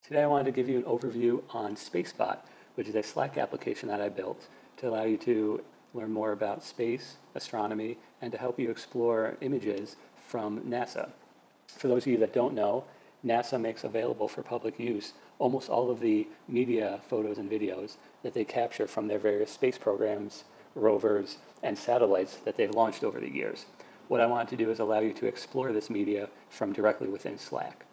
Today I wanted to give you an overview on Spacebot, which is a Slack application that I built to allow you to learn more about space, astronomy, and to help you explore images from NASA. For those of you that don't know, NASA makes available for public use almost all of the media photos and videos that they capture from their various space programs, rovers, and satellites that they've launched over the years. What I wanted to do is allow you to explore this media from directly within Slack.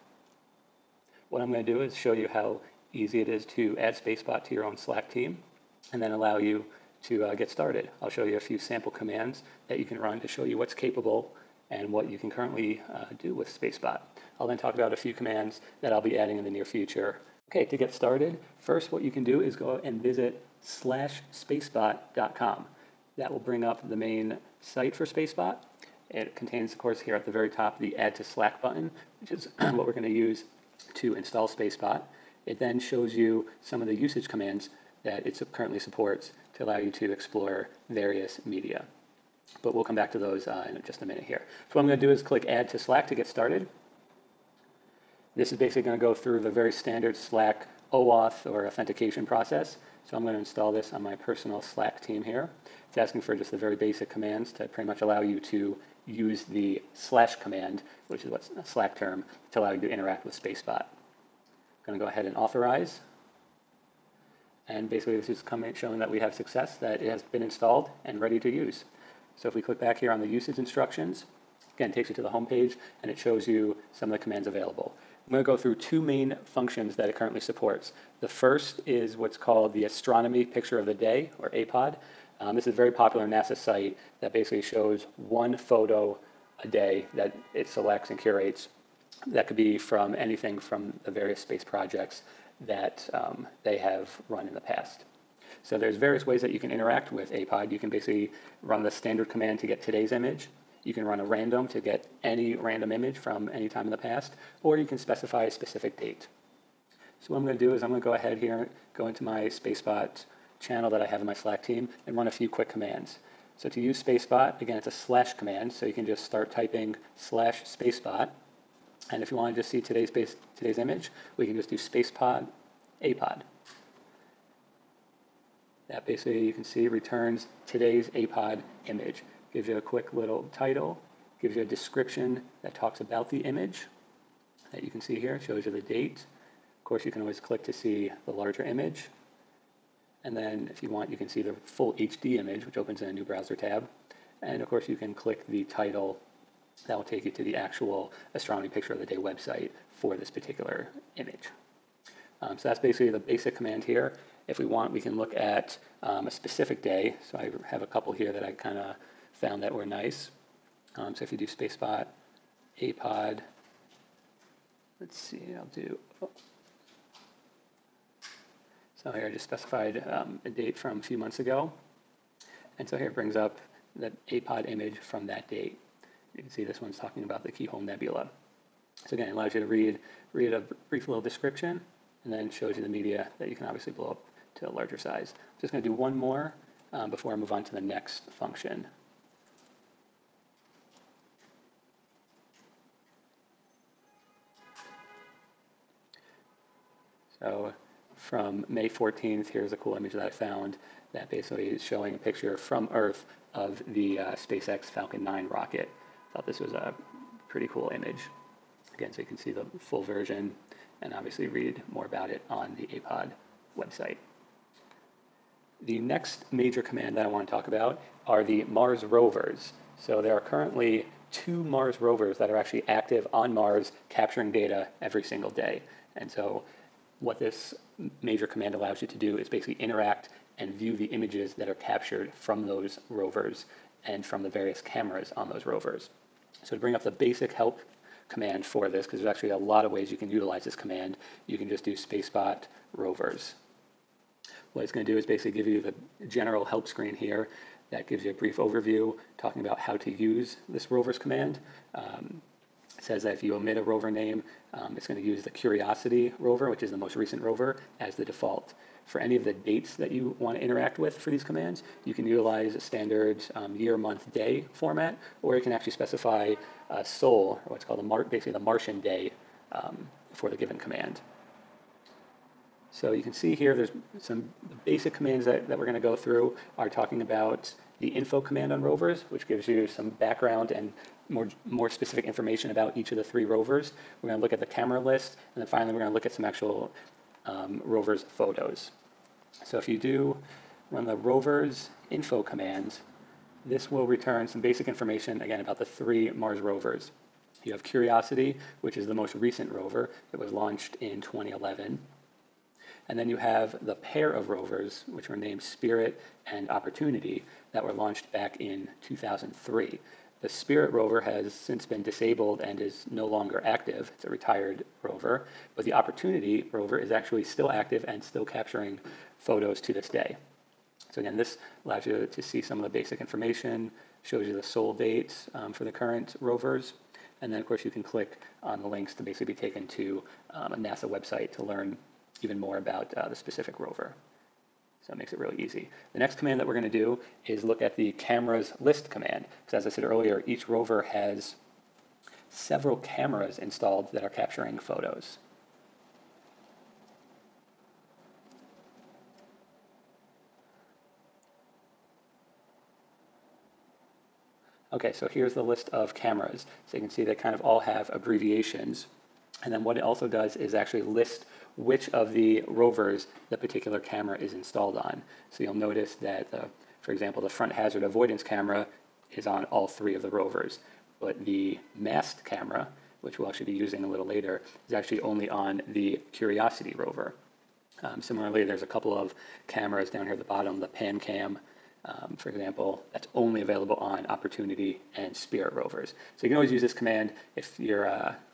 What I'm going to do is show you how easy it is to add Spacebot to your own Slack team and then allow you to get started. I'll show you a few sample commands that you can run to show you what's capable and what you can currently do with Spacebot. I'll then talk about a few commands that I'll be adding in the near future. Okay, to get started, first what you can do is go and visit /spacebot.com. That will bring up the main site for Spacebot. It contains, of course, here at the very top, the Add to Slack button, which is what we're going to use to install Spacebot. It then shows you some of the usage commands that it currently supports to allow you to explore various media. But we'll come back to those in just a minute here. So what I'm going to do is click Add to Slack to get started. This is basically going to go through the very standard Slack OAuth or authentication process. So I'm going to install this on my personal Slack team here. It's asking for just the very basic commands to pretty much allow you to use the / command, which is what's a Slack term, to allow you to interact with Spacebot. I'm going to go ahead and authorize. And basically this is showing that we have success, that it has been installed and ready to use. So if we click back here on the usage instructions, again, it takes you to the home page and it shows you some of the commands available. I'm going to go through two main functions that it currently supports. The first is what's called the Astronomy Picture of the Day, or APOD. This is a very popular NASA site that basically shows one photo a day that it selects and curates. That could be from anything from the various space projects that they have run in the past. So there's various ways that you can interact with APOD. You can basically run the standard command to get today's image. You can run a random to get any random image from any time in the past, or you can specify a specific date. So what I'm going to do is I'm going to go ahead here, go into my Spacebot channel that I have in my Slack team, and run a few quick commands. So to use Spacebot, again, it's a / command, so you can just start typing /Spacebot. And if you want to just see today's image, we can just do Spacebot APOD. That basically, you can see, returns today's APOD image. Gives you a quick little title, gives you a description that talks about the image that you can see here, shows you the date. Of course, you can always click to see the larger image. And then if you want, you can see the full HD image, which opens in a new browser tab. And of course, you can click the title. That will take you to the actual Astronomy Picture of the Day website for this particular image. So that's basically the basic command here. If we want, we can look at a specific day. So I have a couple here that I kind of found that were nice. So if you do Spacebot APOD, let's see, I'll do, so here I just specified a date from a few months ago. And so here it brings up the APOD image from that date. You can see this one's talking about the Keyhole Nebula. So again, it allows you to read a brief little description, and then shows you the media that you can obviously blow up to a larger size. I'm just going to do one more before I move on to the next function. So from May 14th, here's a cool image that I found that basically is showing a picture from Earth of the SpaceX Falcon 9 rocket. Thought this was a pretty cool image. Again, so you can see the full version and obviously read more about it on the APOD website. The next major command that I want to talk about are the Mars Rovers. So there are currently 2 Mars rovers that are actually active on Mars, capturing data every single day. And so what this major command allows you to do is basically interact and view the images that are captured from those rovers and from the various cameras on those rovers. So to bring up the basic help command for this, because there's actually a lot of ways you can utilize this command, you can just do Spacebot Rovers. What it's going to do is basically give you the general help screen here that gives you a brief overview talking about how to use this rovers command. It says that if you omit a rover name, it's going to use the Curiosity rover, which is the most recent rover, as the default. For any of the dates that you want to interact with for these commands, you can utilize a standard year, month, day format, or you can actually specify sol, or what's called basically the Martian day for the given command. So you can see here there's some basic commands that we're going to go through are talking about the info command on rovers, which gives you some background and more specific information about each of the 3 rovers. We're going to look at the camera list, and then finally we're going to look at some actual rovers photos. So if you do run the rovers info command, this will return some basic information, again, about the 3 Mars rovers. You have Curiosity, which is the most recent rover. It was launched in 2011. And then you have the pair of rovers, which were named Spirit and Opportunity, that were launched back in 2003. The Spirit rover has since been disabled and is no longer active. It's a retired rover. But the Opportunity rover is actually still active and still capturing photos to this day. So again, this allows you to see some of the basic information, shows you the soul dates for the current rovers. And then, of course, you can click on the links to basically be taken to a NASA website to learn even more about the specific rover. So it makes it really easy. The next command that we're going to do is look at the cameras list command. Because as I said earlier, each rover has several cameras installed that are capturing photos. Okay, so here's the list of cameras. So you can see they kind of all have abbreviations. And then what it also does is actually list which of the rovers the particular camera is installed on. So you'll notice that, for example, the front hazard avoidance camera is on all 3 of the rovers. But the mast camera, which we'll actually be using a little later, is actually only on the Curiosity rover. Similarly, there's a couple of cameras down here at the bottom, the pan cam, for example, that's only available on Opportunity and Spirit rovers. So you can always use this command if you're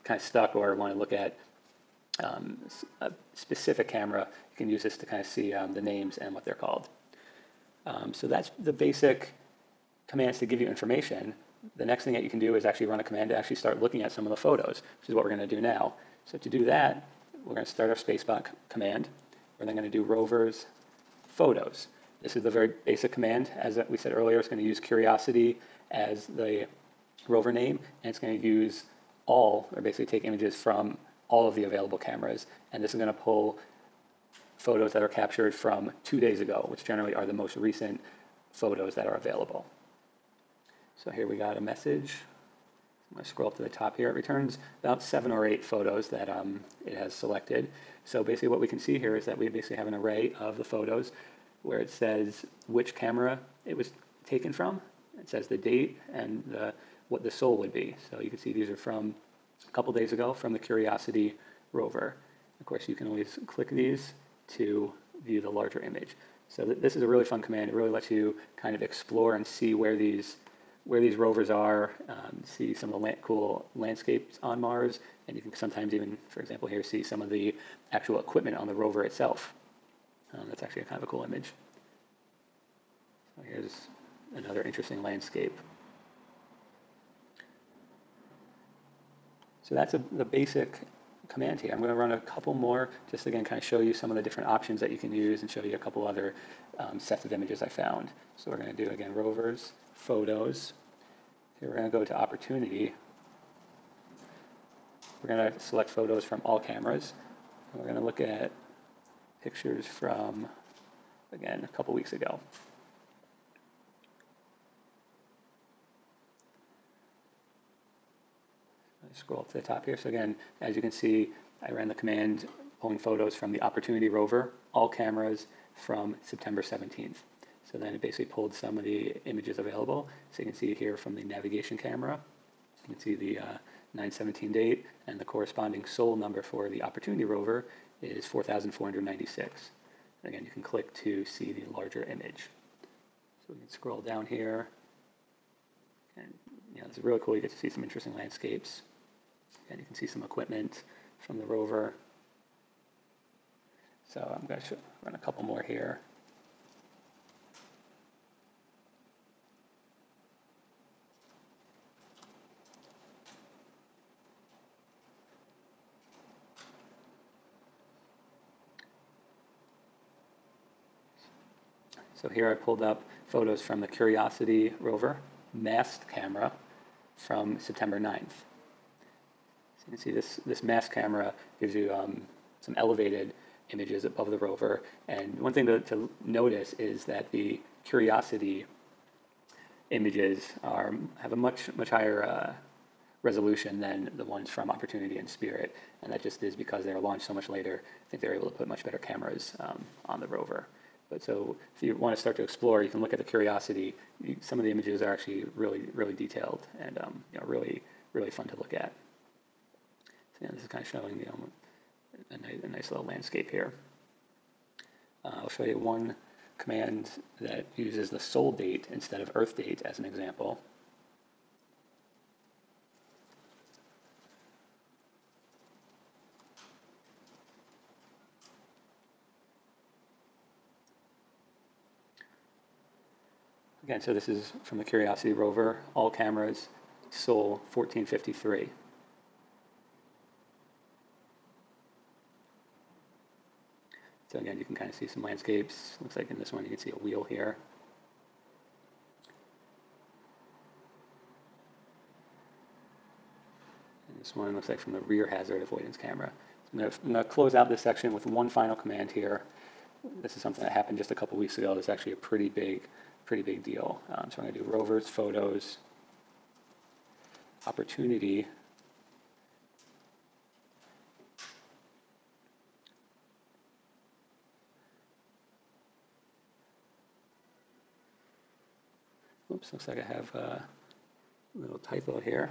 kind of stuck or want to look at a specific camera. You can use this to kind of see the names and what they're called. So that's the basic commands to give you information. The next thing that you can do is actually run a command to actually start looking at some of the photos, which is what we're going to do now. So to do that, we're going to start our Spacebot command. We're then going to do rovers photos. This is the very basic command. As we said earlier, it's going to use Curiosity as the rover name, and it's going to use all, or basically take images from all of the available cameras. And this is going to pull photos that are captured from 2 days ago, which generally are the most recent photos that are available. So here we got a message. I'm going to scroll up to the top here. It returns about 7 or 8 photos that it has selected. So basically what we can see here is that we basically have an array of the photos where it says which camera it was taken from. It says the date and what the soul would be. So you can see these are from a couple days ago from the Curiosity rover. Of course, you can always click these to view the larger image. So this is a really fun command. It really lets you kind of explore and see where these rovers are, see some of the cool landscapes on Mars, and you can sometimes even, for example, here see some of the actual equipment on the rover itself. That's actually a kind of a cool image. So here's another interesting landscape. So that's the basic command here. I'm going to run a couple more, just again kind of show you some of the different options that you can use and show you a couple other sets of images I found. So we're going to do, again, rovers, photos. Here we're going to go to Opportunity. We're going to select photos from all cameras. And we're going to look at pictures from, again, a couple weeks ago. I scroll up to the top here. So again, as you can see, I ran the command pulling photos from the Opportunity rover, all cameras from September 17th. So then it basically pulled some of the images available. So you can see here from the navigation camera, you can see the 9/17 date, and the corresponding soul number for the Opportunity rover is 4,496. Again, you can click to see the larger image. So we can scroll down here, and it's really cool. You get to see some interesting landscapes, and you can see some equipment from the rover. So I'm going to run a couple more here. So here I pulled up photos from the Curiosity rover, mast camera, from September 9th. So you can see this mast camera gives you some elevated images above the rover. And one thing to notice is that the Curiosity images have a much higher resolution than the ones from Opportunity and Spirit, and that just is because they were launched so much later. I think they're able to put much better cameras on the rover. But so if you want to start to explore, you can look at the Curiosity. Some of the images are actually really detailed and really fun to look at. So yeah, this is kind of showing a nice little landscape here. I'll show you one command that uses the sol date instead of Earth date as an example. Again, so this is from the Curiosity rover, all cameras, sol 1453. So again, you can kind of see some landscapes. Looks like in this one you can see a wheel here. And this one looks like from the rear hazard avoidance camera. So I'm going to close out this section with one final command here. This is something that happened just a couple weeks ago. It's actually a pretty big deal. So I'm going to do rovers, photos, Opportunity, oops, looks like I have a little typo here.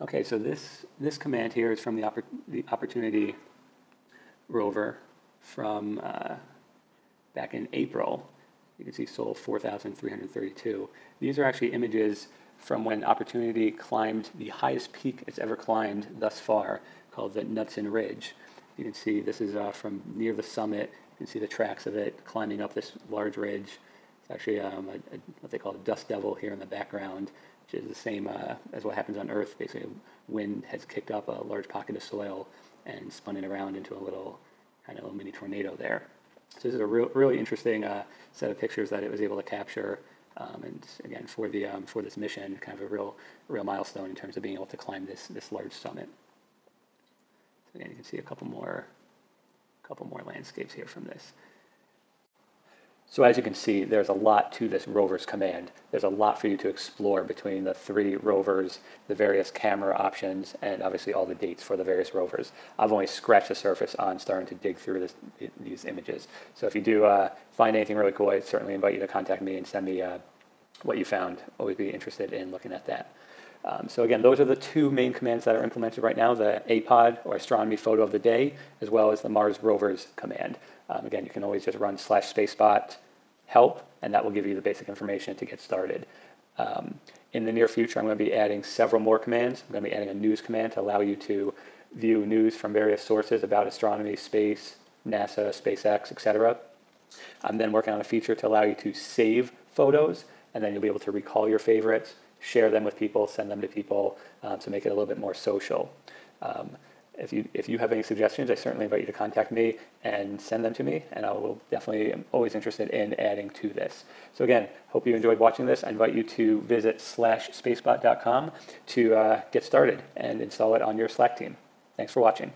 Okay, so this command here is from the Opportunity rover from back in April. You can see sol 4,332. These are actually images from when Opportunity climbed the highest peak it's ever climbed thus far, called the Knudsen Ridge. You can see this is from near the summit. You can see the tracks of it climbing up this large ridge. It's actually what they call a dust devil here in the background, which is the same as what happens on Earth. Basically, wind has kicked up a large pocket of soil and spun it around into a little mini tornado there. So this is a really interesting set of pictures that it was able to capture, and again for this mission, kind of a real milestone in terms of being able to climb this large summit. So again, you can see a couple more landscapes here from this. So as you can see, there's a lot to this rovers command. There's a lot for you to explore between the 3 rovers, the various camera options, and obviously all the dates for the various rovers. I've only scratched the surface on starting to dig through these images. So if you do find anything really cool, I certainly invite you to contact me and send me what you found. Always be interested in looking at that. So again, those are the 2 main commands that are implemented right now, the APOD, or Astronomy Photo of the Day, as well as the Mars Rovers command. Again, you can always just run /Spacebot help, and that will give you the basic information to get started. In the near future, I'm going to be adding several more commands. I'm going to be adding a news command to allow you to view news from various sources about astronomy, space, NASA, SpaceX, etc. I'm then working on a feature to allow you to save photos, and then you'll be able to recall your favorites, share them with people, send them to people to make it a little bit more social. If you have any suggestions, I certainly invite you to contact me and send them to me, and I will definitely am always interested in adding to this. So again, hope you enjoyed watching this. I invite you to visit /spacebot.com to get started and install it on your Slack team. Thanks for watching.